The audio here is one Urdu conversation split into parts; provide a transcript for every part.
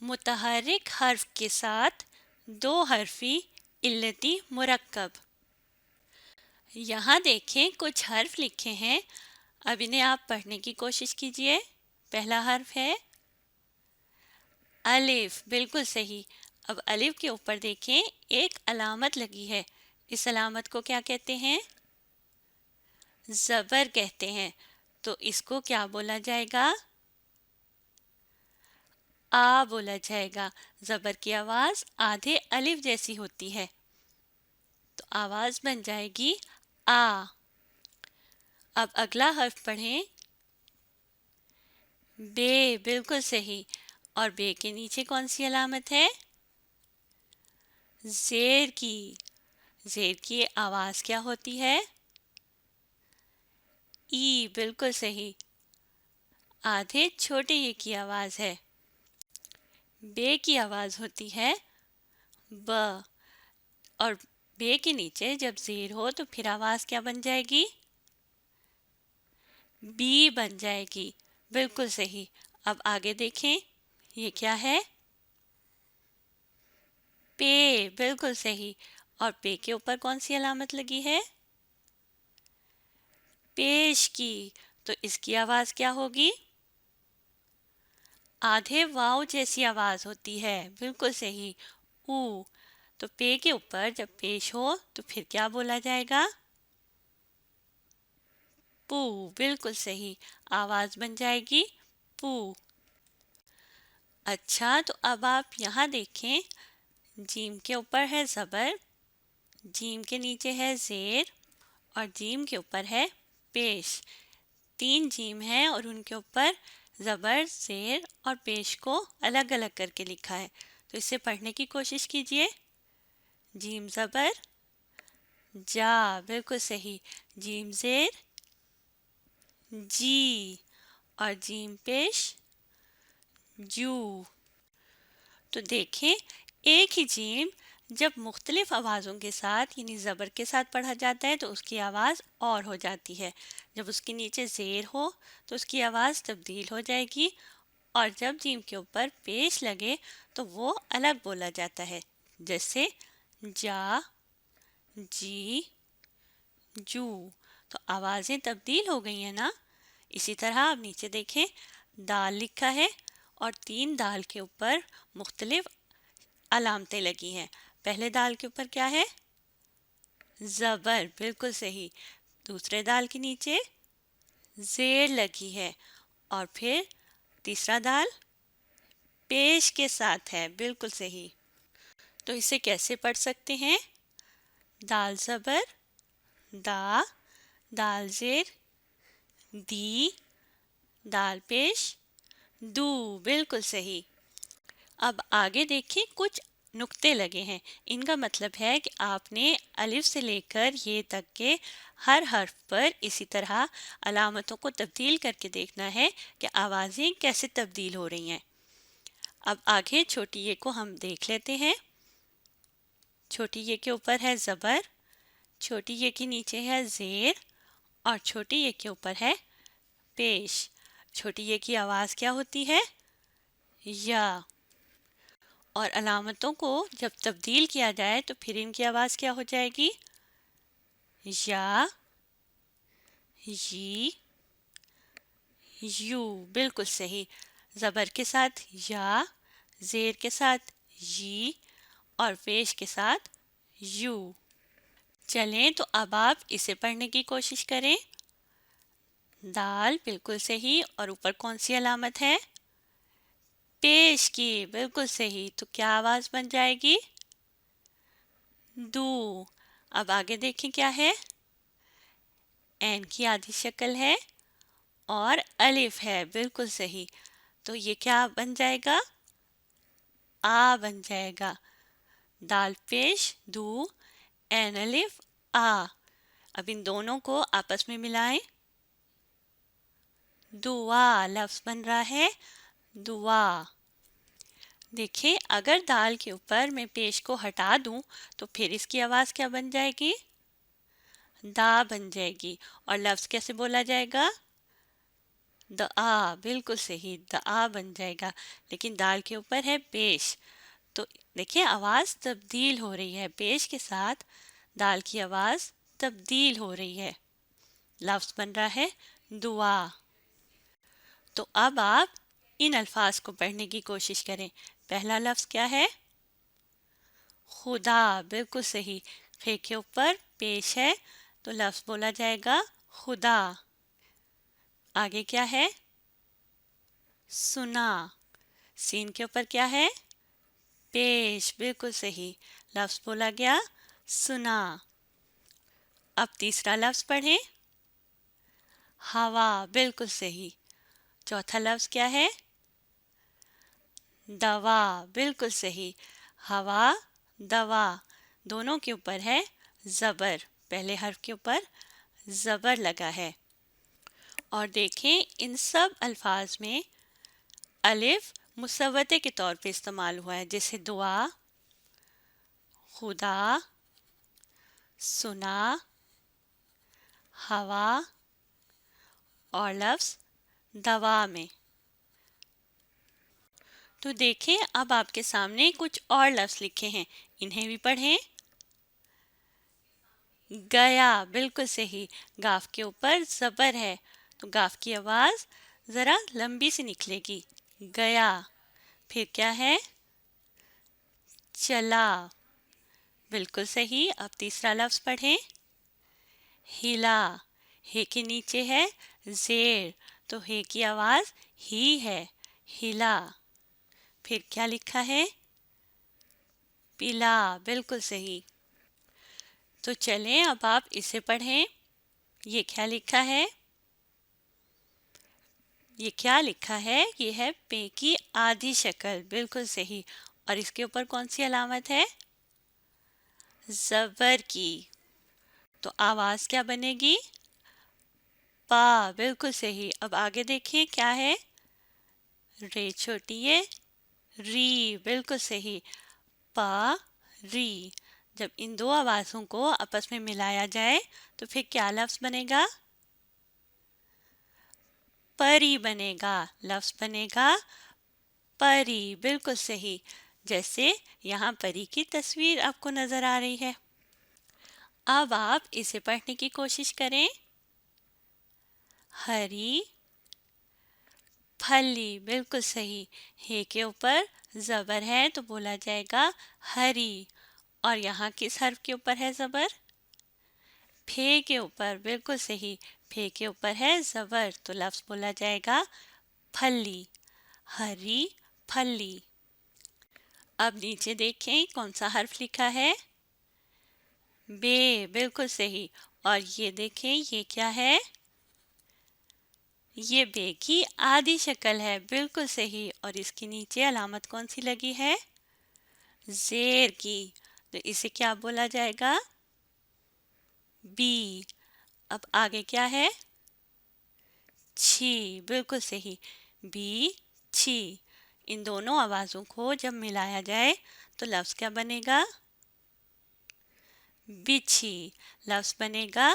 متحرک حرف کے ساتھ دو حرفی علتی مرکب۔ یہاں دیکھیں کچھ حرف لکھے ہیں، اب انہیں آپ پڑھنے کی کوشش کیجئے۔ پہلا حرف ہے الف، بالکل صحیح۔ اب الف کے اوپر دیکھیں ایک علامت لگی ہے، اس علامت کو کیا کہتے ہیں؟ زبر کہتے ہیں۔ تو اس کو کیا بولا جائے گا؟ آ بولا جائے گا۔ زبر کی آواز آدھے الف جیسی ہوتی ہے، تو آواز بن جائے گی آ۔ اب اگلا حرف پڑھیں، بے، بالکل صحیح۔ اور بے کے نیچے کون سی علامت ہے؟ زیر کی۔ زیر کی آواز کیا ہوتی ہے؟ ای، بالکل صحیح۔ آدھے چھوٹے ای کی آواز ہے۔ بے کی آواز ہوتی ہے ب، اور بے کے نیچے جب زیر ہو تو پھر آواز کیا بن جائے گی؟ بی بن جائے گی، بالکل صحیح۔ اب آگے دیکھیں، یہ کیا ہے؟ پے، بالکل صحیح۔ اور پے کے اوپر کون سی علامت لگی ہے؟ پیش کی۔ تو اس کی آواز کیا ہوگی؟ آدھے واؤ جیسی آواز ہوتی ہے، بالکل صحیح، او۔ تو پے کے اوپر جب پیش ہو تو پھر کیا بولا جائے گا؟ پو، بالکل صحیح۔ آواز بن جائے گی پو۔ اچھا، تو اب آپ یہاں دیکھیں، جیم کے اوپر ہے زبر، جیم کے نیچے ہے زیر، اور جیم کے اوپر ہے پیش۔ تین جیم ہیں اور ان کے اوپر زبر، زیر اور پیش کو الگ الگ کر کے لکھا ہے۔ تو اسے پڑھنے کی کوشش کیجئے۔ جیم زبر جا، بالکل صحیح۔ جیم زیر جی، اور جیم پیش جو۔ تو دیکھیں، ایک ہی جیم جب مختلف آوازوں کے ساتھ یعنی زبر کے ساتھ پڑھا جاتا ہے تو اس کی آواز اور ہو جاتی ہے۔ جب اس کے نیچے زیر ہو تو اس کی آواز تبدیل ہو جائے گی، اور جب جیم کے اوپر پیش لگے تو وہ الگ بولا جاتا ہے، جیسے جا، جی، جو۔ تو آوازیں تبدیل ہو گئی ہیں نا؟ اسی طرح آپ نیچے دیکھیں، دال لکھا ہے اور تین دال کے اوپر مختلف علامتیں لگی ہیں۔ پہلے دال کے اوپر کیا ہے؟ زبر، بالکل صحیح۔ دوسرے دال کے نیچے زیر لگی ہے، اور پھر تیسرا دال پیش کے ساتھ ہے، بالکل صحیح۔ تو اسے کیسے پڑھ سکتے ہیں؟ دال زبر دا، دال زیر دی، دال پیش دو، بالکل صحیح۔ اب آگے دیکھیں، کچھ نقطے لگے ہیں، ان کا مطلب ہے کہ آپ نے الف سے لے کر یہ تک کے ہر حرف پر اسی طرح علامتوں کو تبدیل کر کے دیکھنا ہے کہ آوازیں کیسے تبدیل ہو رہی ہیں۔ اب آگے چھوٹی یہ کو ہم دیکھ لیتے ہیں۔ چھوٹی یہ کے اوپر ہے زبر، چھوٹی یہ کے نیچے ہے زیر، اور چھوٹی یہ کے اوپر ہے پیش۔ چھوٹی یہ کی آواز کیا ہوتی ہے؟ یا۔ اور علامتوں کو جب تبدیل کیا جائے تو پھر ان کی آواز کیا ہو جائے گی؟ یا، یی، یو، بالکل صحیح۔ زبر کے ساتھ یا، زیر کے ساتھ یی، اور پیش کے ساتھ یو۔ چلیں تو اب آپ اسے پڑھنے کی کوشش کریں۔ دال، بالکل صحیح، اور اوپر کون سی علامت ہے؟ پیش کی، بالکل صحیح۔ تو کیا آواز بن جائے گی؟ دو۔ اب آگے دیکھیں کیا ہے؟ عین کی آدھی شکل ہے اور الف ہے، بالکل صحیح۔ تو یہ کیا بن جائے گا؟ آ بن جائے گا۔ دال پیش دو، عین الف آ۔ اب ان دونوں کو آپس میں ملائیں، دعا لفظ بن رہا ہے، دعا۔ دیکھیں، اگر دال کے اوپر میں پیش کو ہٹا دوں تو پھر اس کی آواز کیا بن جائے گی؟ دا بن جائے گی۔ اور لفظ کیسے بولا جائے گا؟ دعا، بالکل صحیح، دعا بن جائے گا، لیکن دال کے اوپر ہے پیش، تو دیکھیں آواز تبدیل ہو رہی ہے، پیش کے ساتھ دال کی آواز تبدیل ہو رہی ہے، لفظ بن رہا ہے دعا۔ تو اب آپ ان الفاظ کو پڑھنے کی کوشش کریں۔ پہلا لفظ کیا ہے؟ خدا، بالکل صحیح، خے کے اوپر پیش ہے تو لفظ بولا جائے گا خدا۔ آگے کیا ہے؟ سنا، سین کے اوپر کیا ہے؟ پیش، بالکل صحیح، لفظ بولا گیا سنا۔ اب تیسرا لفظ پڑھیں، ہوا، بالکل صحیح۔ چوتھا لفظ کیا ہے؟ دوا، بالکل صحیح، ہوا، دوا، دونوں کے اوپر ہے زبر، پہلے حرف کے اوپر زبر لگا ہے۔ اور دیکھیں ان سب الفاظ میں الف مصوتے کے طور پہ استعمال ہوا ہے، جیسے دعا، خدا، سنا، ہوا اور لفظ دوا میں۔ تو دیکھیں اب آپ کے سامنے کچھ اور لفظ لکھے ہیں، انہیں بھی پڑھیں۔ گیا، بالکل صحیح، گاف کے اوپر زبر ہے تو گاف کی آواز ذرا لمبی سی نکلے گی، گیا۔ پھر کیا ہے؟ چلا، بالکل صحیح۔ اب تیسرا لفظ پڑھیں، ہلا، ہے کے نیچے ہے زیر تو ہے کی آواز ہی ہے، ہلا۔ پھر کیا لکھا ہے؟ پلا، بالکل صحیح۔ تو چلیں اب آپ اسے پڑھیں، یہ کیا لکھا ہے؟ یہ کیا لکھا ہے؟ یہ ہے پے کی آدھی شکل، بالکل صحیح، اور اس کے اوپر کون سی علامت ہے؟ زبر کی، تو آواز کیا بنے گی؟ پا، بالکل صحیح۔ اب آگے دیکھیں کیا ہے؟ رے چھوٹی ہے، ری، بالکل صحیح، پا، ری۔ جب ان دو آوازوں کو آپس میں ملایا جائے تو پھر کیا لفظ بنے گا؟ پری بنے گا، لفظ بنے گا پری، بالکل صحیح، جیسے یہاں پری کی تصویر آپ کو نظر آ رہی ہے۔ اب آپ اسے پڑھنے کی کوشش کریں، ہری پھلی، بالکل صحیح، ہے کے اوپر زبر ہے تو بولا جائے گا ہری، اور یہاں کس حرف کے اوپر ہے زبر؟ پھے کے اوپر، بالکل صحیح، پھے کے اوپر ہے زبر تو لفظ بولا جائے گا پھلی، ہری پھلی۔ اب نیچے دیکھیں کون سا حرف لکھا ہے؟ بے، بالکل صحیح، اور یہ دیکھیں یہ کیا ہے؟ یہ بے کی آدھی شکل ہے، بالکل صحیح، اور اس کے نیچے علامت کون سی لگی ہے؟ زیر کی، تو اسے کیا بولا جائے گا؟ بی۔ اب آگے کیا ہے؟ چھی، بالکل صحیح، بی چھی۔ ان دونوں آوازوں کو جب ملایا جائے تو لفظ کیا بنے گا؟ بچھی، لفظ بنے گا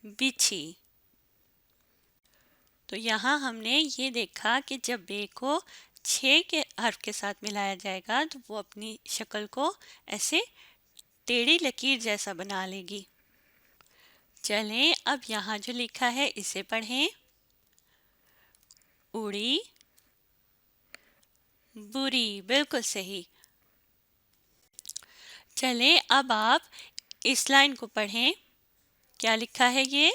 بچھی۔ تو یہاں ہم نے یہ دیکھا کہ جب بے کو چھ کے حرف کے ساتھ ملایا جائے گا تو وہ اپنی شکل کو ایسے ٹیڑھی لکیر جیسا بنا لے گی۔ چلیں اب یہاں جو لکھا ہے اسے پڑھیں، اڑی بری، بالکل صحیح۔ چلیں اب آپ اس لائن کو پڑھیں، کیا لکھا ہے یہ؟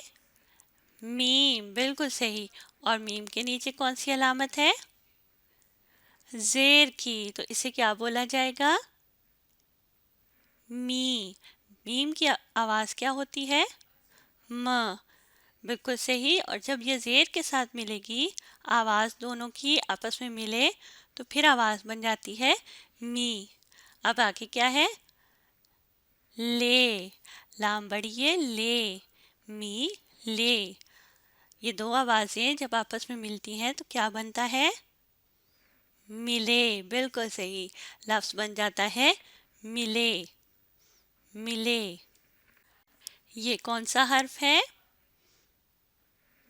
میم، بالکل صحیح، اور میم کے نیچے کون سی علامت ہے؟ زیر کی، تو اسے کیا بولا جائے گا؟ می۔ میم کی آواز کیا ہوتی ہے؟ م، بالکل صحیح، اور جب یہ زیر کے ساتھ ملے گی، آواز دونوں کی آپس میں ملے تو پھر آواز بن جاتی ہے می۔ اب آگے کیا ہے؟ لے، لام بڑی ہے، لے، می لے۔ یہ دو آوازیں جب آپس میں ملتی ہیں تو کیا بنتا ہے؟ ملے، بالکل صحیح، لفظ بن جاتا ہے ملے، ملے۔ یہ کون سا حرف ہے؟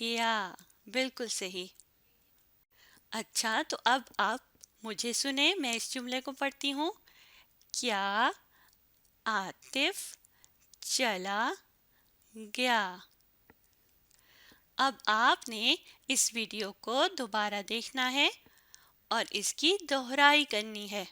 گیا، بالکل صحیح۔ اچھا تو اب آپ مجھے سنیں، میں اس جملے کو پڑھتی ہوں۔ کیا عاطف چلا گیا؟ اب آپ نے اس ویڈیو کو دوبارہ دیکھنا ہے اور اس کی دہرائی کرنی ہے۔